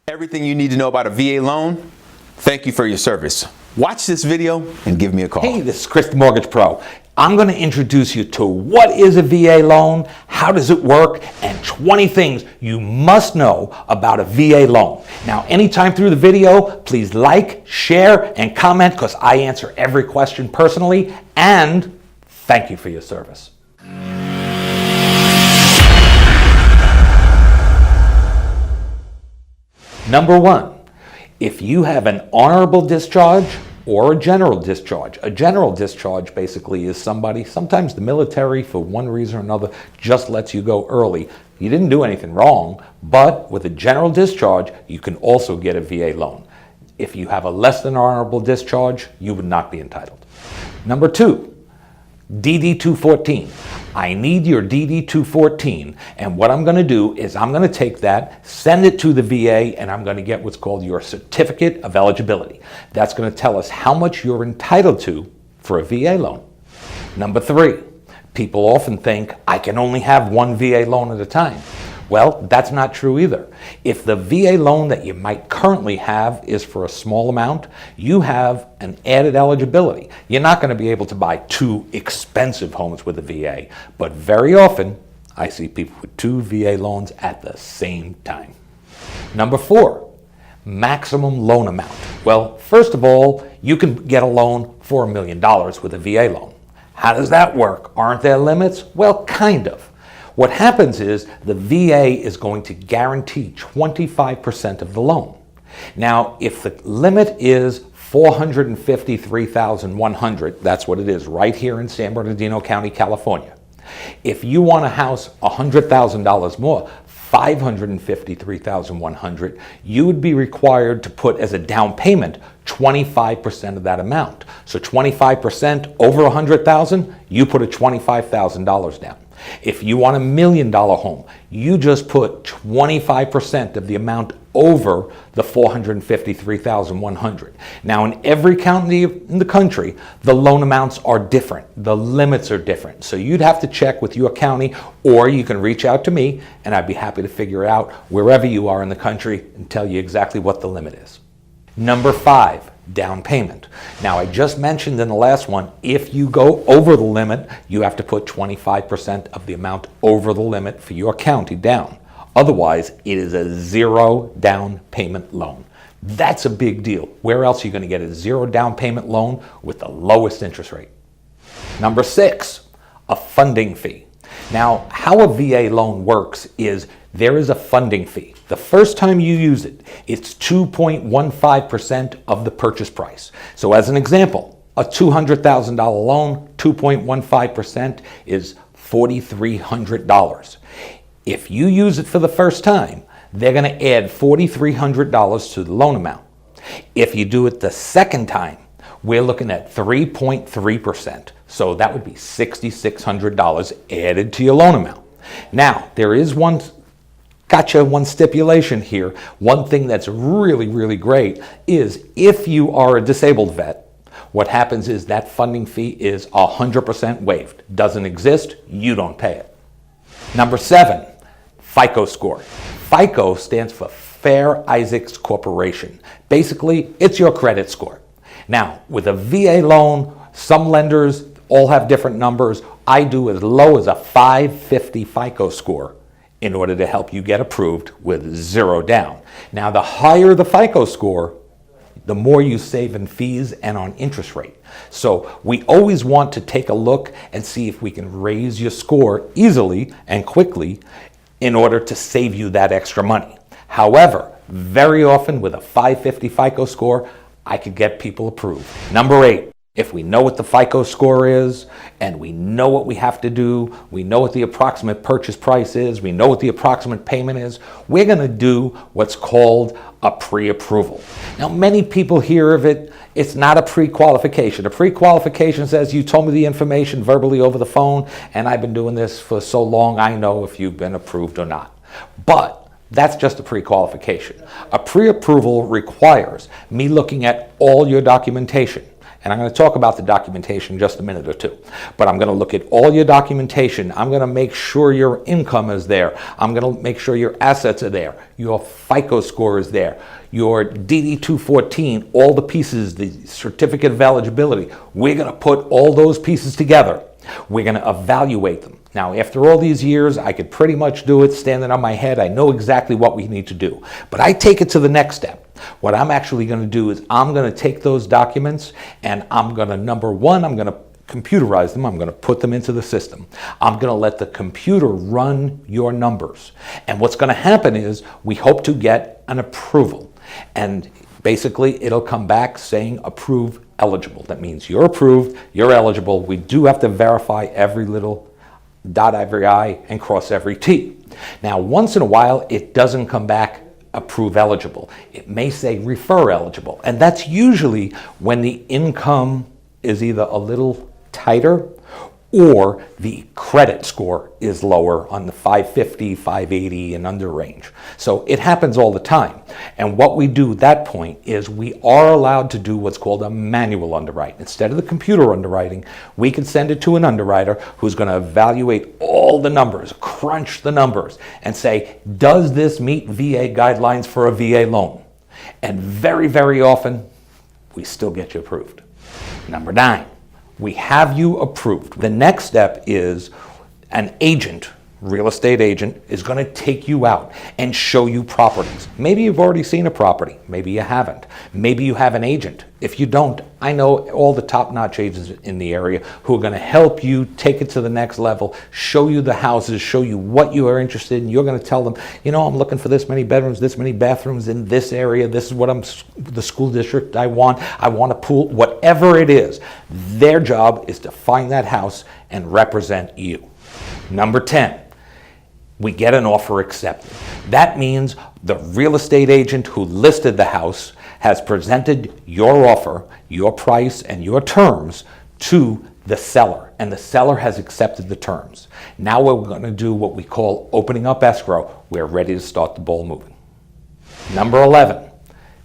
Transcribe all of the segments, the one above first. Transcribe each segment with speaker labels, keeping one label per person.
Speaker 1: Everything you need to know about a VA loan. Thank you for your service. Watch this video and give me a call.
Speaker 2: Hey, this is Chris the Mortgage Pro. I'm going to introduce you to what is a VA loan, how does it work, and 20 things you must know about a VA loan. Now, anytime through the video, please like, share, and comment because I answer every question personally, and thank you for your service. Number one, if you have an honorable discharge or a general discharge basically is somebody, sometimes the military for one reason or another just lets you go early. You didn't do anything wrong, but with a general discharge, you can also get a VA loan. If you have a less than honorable discharge, you would not be entitled. Number two, DD-214. I need your DD-214, and what I'm going to do is I'm going to take that, send it to the VA, and I'm going to get what's called your certificate of eligibility. That's going to tell us how much you're entitled to for a VA loan. Number three, people often think I can only have one VA loan at a time. Well, that's not true either. If the VA loan that you might currently have is for a small amount, you have an added eligibility. You're not going to be able to buy two expensive homes with a VA, but very often I see people with two VA loans at the same time. Number four, maximum loan amount. Well, first of all, you can get a loan for $1 million with a VA loan. How does that work? Aren't there limits? Well, kind of. What happens is the VA is going to guarantee 25% of the loan. Now, if the limit is $453,100, that's what it is right here in San Bernardino County, California. If you want a house $100,000 more, $553,100, you would be required to put as a down payment 25% of that amount. So 25% over $100,000, you put a $25,000 down. If you want $1 million home, you just put 25% of the amount over the $453,100. Now, in every county in the country, the loan amounts are different. The limits are different. So you'd have to check with your county, or you can reach out to me, and I'd be happy to figure out wherever you are in the country and tell you exactly what the limit is. Number five, down payment. Now, I just mentioned in the last one, if you go over the limit, you have to put 25% of the amount over the limit for your county down. Otherwise, it is a zero down payment loan. That's a big deal. Where else are you going to get a zero down payment loan with the lowest interest rate? Number six, a funding fee. Now, how a VA loan works is there is a funding fee. The first time you use it, it's 2.15% of the purchase price. So as an example, a $200,000 loan, 2.15% is $4,300. If you use it for the first time, they're going to add $4,300 to the loan amount. If you do it the second time, we're looking at 3.3%. So that would be $6,600 added to your loan amount. Now, there is one stipulation here. One thing that's really, really great is if you are a disabled vet, what happens is that funding fee is 100% waived. Doesn't exist, you don't pay it. Number seven, FICO Score. FICO stands for Fair Isaacs Corporation. Basically, it's your credit score. Now, with a VA loan, some lenders all have different numbers. I do as low as a 550 FICO score in order to help you get approved with zero down. Now, the higher the FICO score, the more you save in fees and on interest rate. So we always want to take a look and see if we can raise your score easily and quickly in order to save you that extra money. However, very often with a 550 FICO score, I could get people approved. Number eight, if we know what the FICO score is and we know what we have to do, we know what the approximate purchase price is, we know what the approximate payment is, we're going to do what's called a pre-approval. Now, many people hear of it. It's not a pre-qualification. A pre-qualification says you told me the information verbally over the phone and I've been doing this for so long I know if you've been approved or not. But that's just a pre-qualification. A pre-approval requires me looking at all your documentation. And I'm going to talk about the documentation in just a minute or two. But I'm going to look at all your documentation. I'm going to make sure your income is there. I'm going to make sure your assets are there. Your FICO score is there. Your DD-214, all the pieces, the certificate of eligibility. We're going to put all those pieces together. We're going to evaluate them. Now, after all these years, I could pretty much do it standing on my head. I know exactly what we need to do. But I take it to the next step. What I'm actually going to do is I'm going to take those documents and I'm going to, number one, I'm going to computerize them. I'm going to put them into the system. I'm going to let the computer run your numbers. And what's going to happen is we hope to get an approval. And basically, it'll come back saying approve eligible. That means you're approved, you're eligible. We do have to verify every little dot every I and cross every T. Now, once in a while, it doesn't come back approve eligible. It may say refer eligible. And that's usually when the income is either a little tighter or the credit score is lower on the 550, 580 and under range. So it happens all the time. And what we do at that point is we are allowed to do what's called a manual underwrite. Instead of the computer underwriting, we can send it to an underwriter who's going to evaluate all the numbers, crunch the numbers, and say, does this meet VA guidelines for a VA loan? And very, very often, we still get you approved. Number 9. We have you approved. The next step is an agent, real estate agent, is going to take you out and show you properties. Maybe you've already seen a property. Maybe you haven't. Maybe you have an agent. If you don't, I know all the top-notch agents in the area who are going to help you take it to the next level, show you the houses, show you what you are interested in. You're going to tell them, you know, I'm looking for this many bedrooms, this many bathrooms in this area. This is what the school district I want a pool, whatever it is. Their job is to find that house and represent you. Number 10. We get an offer accepted. That means the real estate agent who listed the house has presented your offer, your price, and your terms to the seller, and the seller has accepted the terms. Now we're going to do what we call opening up escrow. We're ready to start the ball moving. Number 11,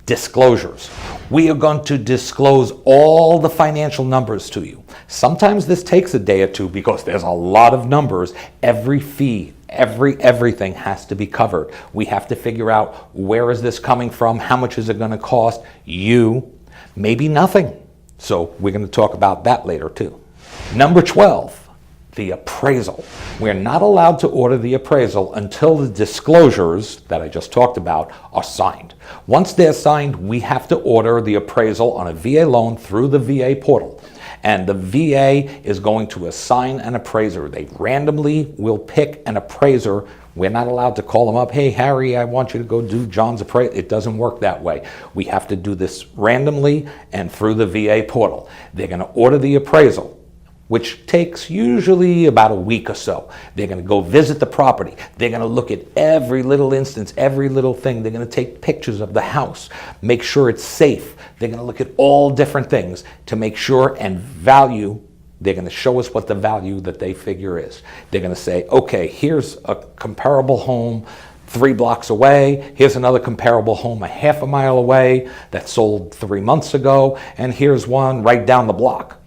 Speaker 2: disclosures. We are going to disclose all the financial numbers to you. Sometimes this takes a day or two because there's a lot of numbers. Every fee, everything has to be covered. We have to figure out, where is this coming from? How much is it going to cost you? Maybe nothing. So we're going to talk about that later too. Number 12, the appraisal. We're not allowed to order the appraisal until the disclosures that I just talked about are signed. Once they're signed, we have to order the appraisal on a VA loan through the VA portal. And the VA is going to assign an appraiser. They randomly will pick an appraiser. We're not allowed to call them up, hey, Harry, I want you to go do John's appraisal. It doesn't work that way. We have to do this randomly and through the VA portal. They're going to order the appraisal, which takes usually about a week or so. They're going to go visit the property. They're going to look at every little instance, every little thing. They're going to take pictures of the house, make sure it's safe. They're going to look at all different things to make sure and value. They're going to show us what the value that they figure is. They're going to say, okay, here's a comparable home 3 blocks away. Here's another comparable home a half a mile away that sold 3 months ago. And here's one right down the block.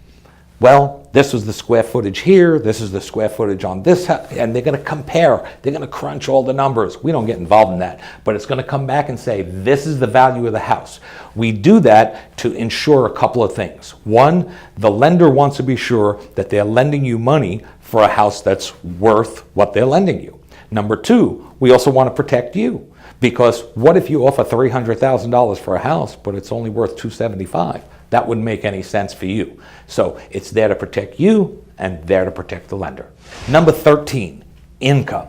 Speaker 2: Well, this was the square footage here, this is the square footage on this house, and they're going to compare. They're going to crunch all the numbers. We don't get involved in that, but it's going to come back and say, this is the value of the house. We do that to ensure a couple of things. One, the lender wants to be sure that they're lending you money for a house that's worth what they're lending you. Number 2, we also want to protect you, because what if you offer $300,000 for a house, but it's only worth $275,000? That wouldn't make any sense for you. So it's there to protect you and there to protect the lender. Number 13, income.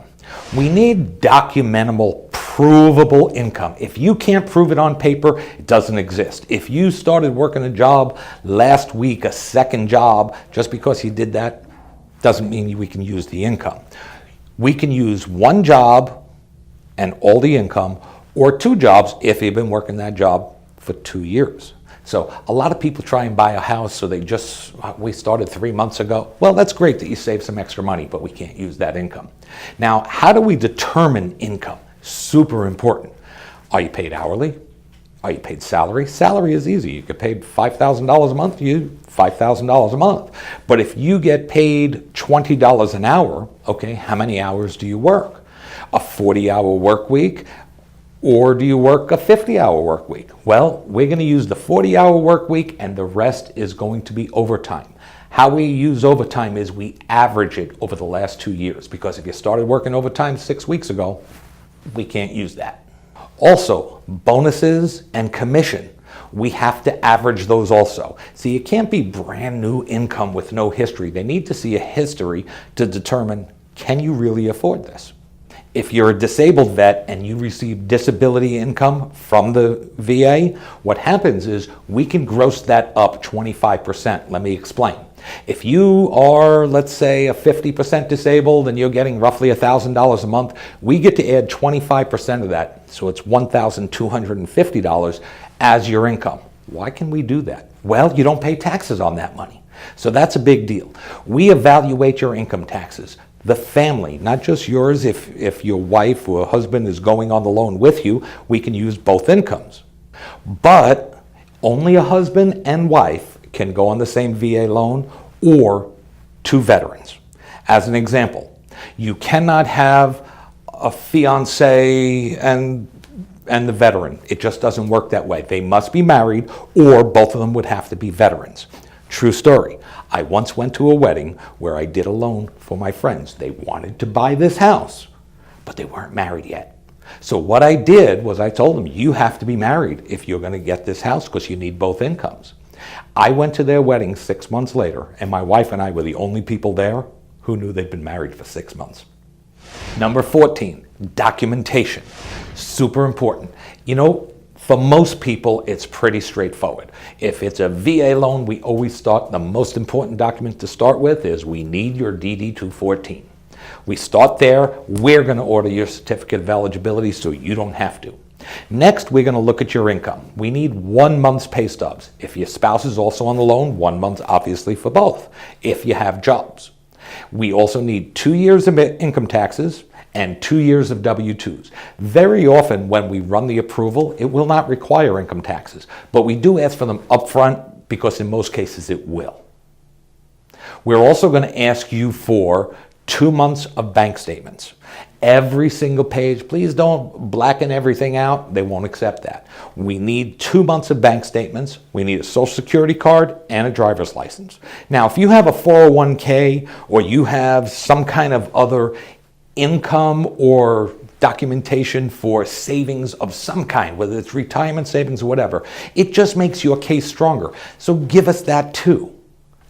Speaker 2: We need documentable, provable income. If you can't prove it on paper, it doesn't exist. If you started working a job last week, a second job, just because you did that, doesn't mean we can use the income. We can use one job and all the income, or 2 jobs if you've been working that job for 2 years. So a lot of people try and buy a house, so we started 3 months ago. Well, that's great that you save some extra money, but we can't use that income. Now, how do we determine income? Super important. Are you paid hourly? Are you paid salary? Salary is easy. You get paid $5,000 a month, you $5,000 a month. But if you get paid $20 an hour, okay, how many hours do you work? A 40-hour work week, or do you work a 50-hour work week? Well, we're going to use the 40-hour work week, and the rest is going to be overtime. How we use overtime is we average it over the last 2 years, because if you started working overtime 6 weeks ago, we can't use that. Also, bonuses and commission, we have to average those also. See, it can't be brand new income with no history. They need to see a history to determine, can you really afford this? If you're a disabled vet and you receive disability income from the VA, what happens is we can gross that up 25%. Let me explain. If you are, let's say, a 50% disabled and you're getting roughly $1,000 a month, we get to add 25% of that. So it's $1,250 as your income. Why can we do that? Well, you don't pay taxes on that money. So that's a big deal. We evaluate your income taxes. The family, not just yours. If your wife or husband is going on the loan with you, we can use both incomes. But only a husband and wife can go on the same VA loan, or two veterans. As an example, you cannot have a fiance and the veteran. It just doesn't work that way. They must be married, or both of them would have to be veterans. True story. I once went to a wedding where I did a loan for my friends. They wanted to buy this house, but they weren't married yet. So what I did was I told them, you have to be married if you're going to get this house, because you need both incomes. I went to their wedding 6 months later, and my wife and I were the only people there who knew they'd been married for 6 months. Number 14, documentation. Super important. You know, for most people, it's pretty straightforward. If it's a VA loan, we always start, the most important document to start with is we need your DD-214. We start there. We're going to order your certificate of eligibility so you don't have to. Next, we're going to look at your income. We need 1 month's pay stubs. If your spouse is also on the loan, 1 month obviously for both, if you have jobs. We also need 2 years of income taxes and 2 years of W-2s. Very often when we run the approval, it will not require income taxes, but we do ask for them upfront because in most cases it will. We're also going to ask you for 2 months of bank statements. Every single page, please don't blacken everything out. They won't accept that. We need 2 months of bank statements. We need a social security card and a driver's license. Now, if you have a 401k or you have some kind of other income or documentation for savings of some kind, whether it's retirement savings or whatever, it just makes your case stronger. So give us that too.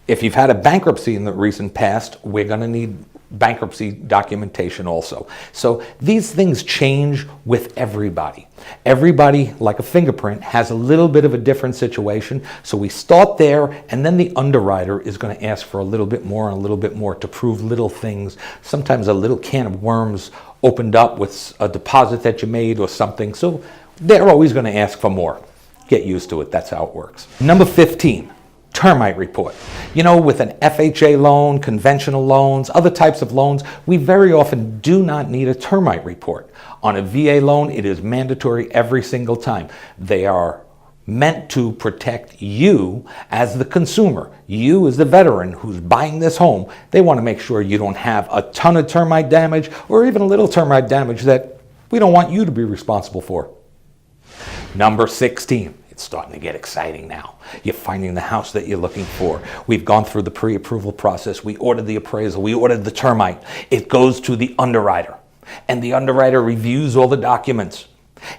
Speaker 2: If you've had a bankruptcy in the recent past, we're going to need bankruptcy documentation also. So these things change with everybody. Everybody, like a fingerprint, has a little bit of a different situation. So we start there, and then the underwriter is going to ask for a little bit more and a little bit more to prove little things. Sometimes a little can of worms opened up with a deposit that you made or something. So they're always going to ask for more. Get used to it. That's how it works. Number 15. Termite report. You know, with an FHA loan, conventional loans, other types of loans, we very often do not need a termite report. On a VA loan, it is mandatory every single time. They are meant to protect you as the consumer. You as the veteran who's buying this home, they want to make sure you don't have a ton of termite damage or even a little termite damage that we don't want you to be responsible for. Number 16. It's starting to get exciting now. You're finding the house that you're looking for. We've gone through the pre-approval process. We ordered the appraisal. We ordered the termite. It goes to the underwriter, and the underwriter reviews all the documents,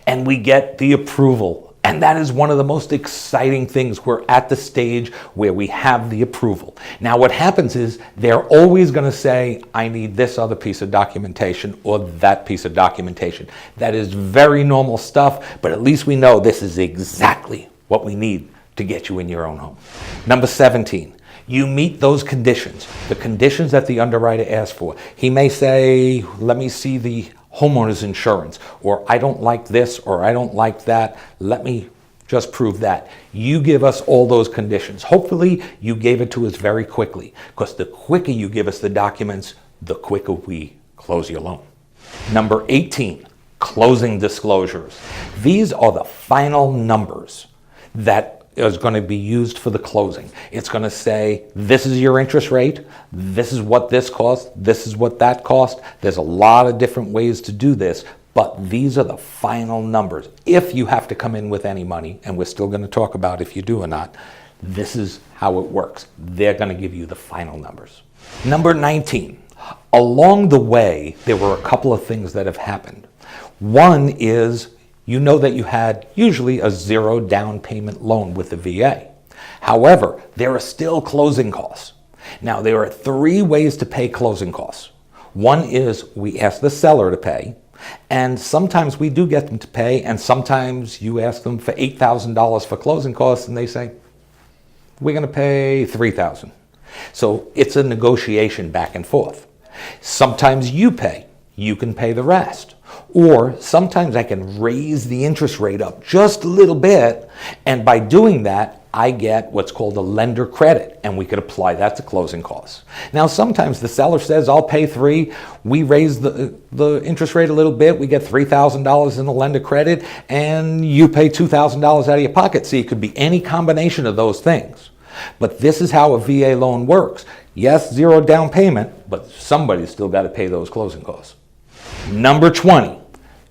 Speaker 2: and we get the approval. And that is one of the most exciting things. We're at the stage where we have the approval. Now what happens is they're always going to say, I need this other piece of documentation or that piece of documentation. That is very normal stuff, but at least we know this is exactly what we need to get you in your own home. Number 17. You meet those conditions, the conditions that the underwriter asks for. He may say, let me see the homeowner's insurance, or I don't like this, or I don't like that. Let me just prove that. You give us all those conditions. Hopefully you gave it to us very quickly, because the quicker you give us the documents, the quicker we close your loan. Number 18, Closing disclosures. These are the final numbers that is going to be used for the closing. It's going to say, this is your interest rate, this is what this cost, this is what that cost. There's a lot of different ways to do this, but these are the final numbers. If you have to come in with any money, and we're still going to talk about if you do or not, this is how it works. They're going to give you the final numbers. Number 19. Along the way, there were a couple of things that have happened. One is, you know that you had usually a 0 down payment loan with the VA. However, there are still closing costs. Now, there are 3 ways to pay closing costs. One is we ask the seller to pay, and sometimes we do get them to pay, and sometimes you ask them for $8,000 for closing costs, and they say, we're going to pay $3,000. So it's a negotiation back and forth. Sometimes you pay, you can pay the rest. Or sometimes I can raise the interest rate up just a little bit, and by doing that, I get what's called a lender credit, and we could apply that to closing costs. Now, sometimes the seller says, I'll pay $3,000, we raise the interest rate a little bit, we get $3,000 in the lender credit, and you pay $2,000 out of your pocket. See, it could be any combination of those things. But this is how a VA loan works. Yes, 0 down payment, but somebody's still got to pay those closing costs. Number 20,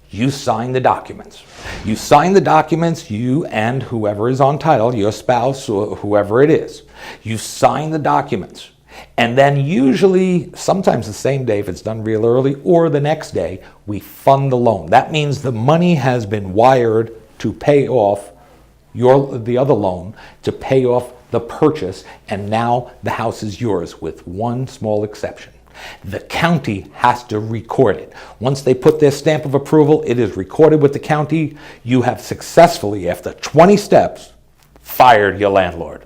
Speaker 2: you sign the documents. You sign the documents, you and whoever is on title, your spouse or whoever it is. You sign the documents. And then usually, sometimes the same day if it's done real early, or the next day, we fund the loan. That means the money has been wired to pay off the other loan, to pay off the purchase, and now the house is yours, with one small exception. The county has to record it. Once they put their stamp of approval, it is recorded with the county. You have successfully, after 20 steps, fired your landlord.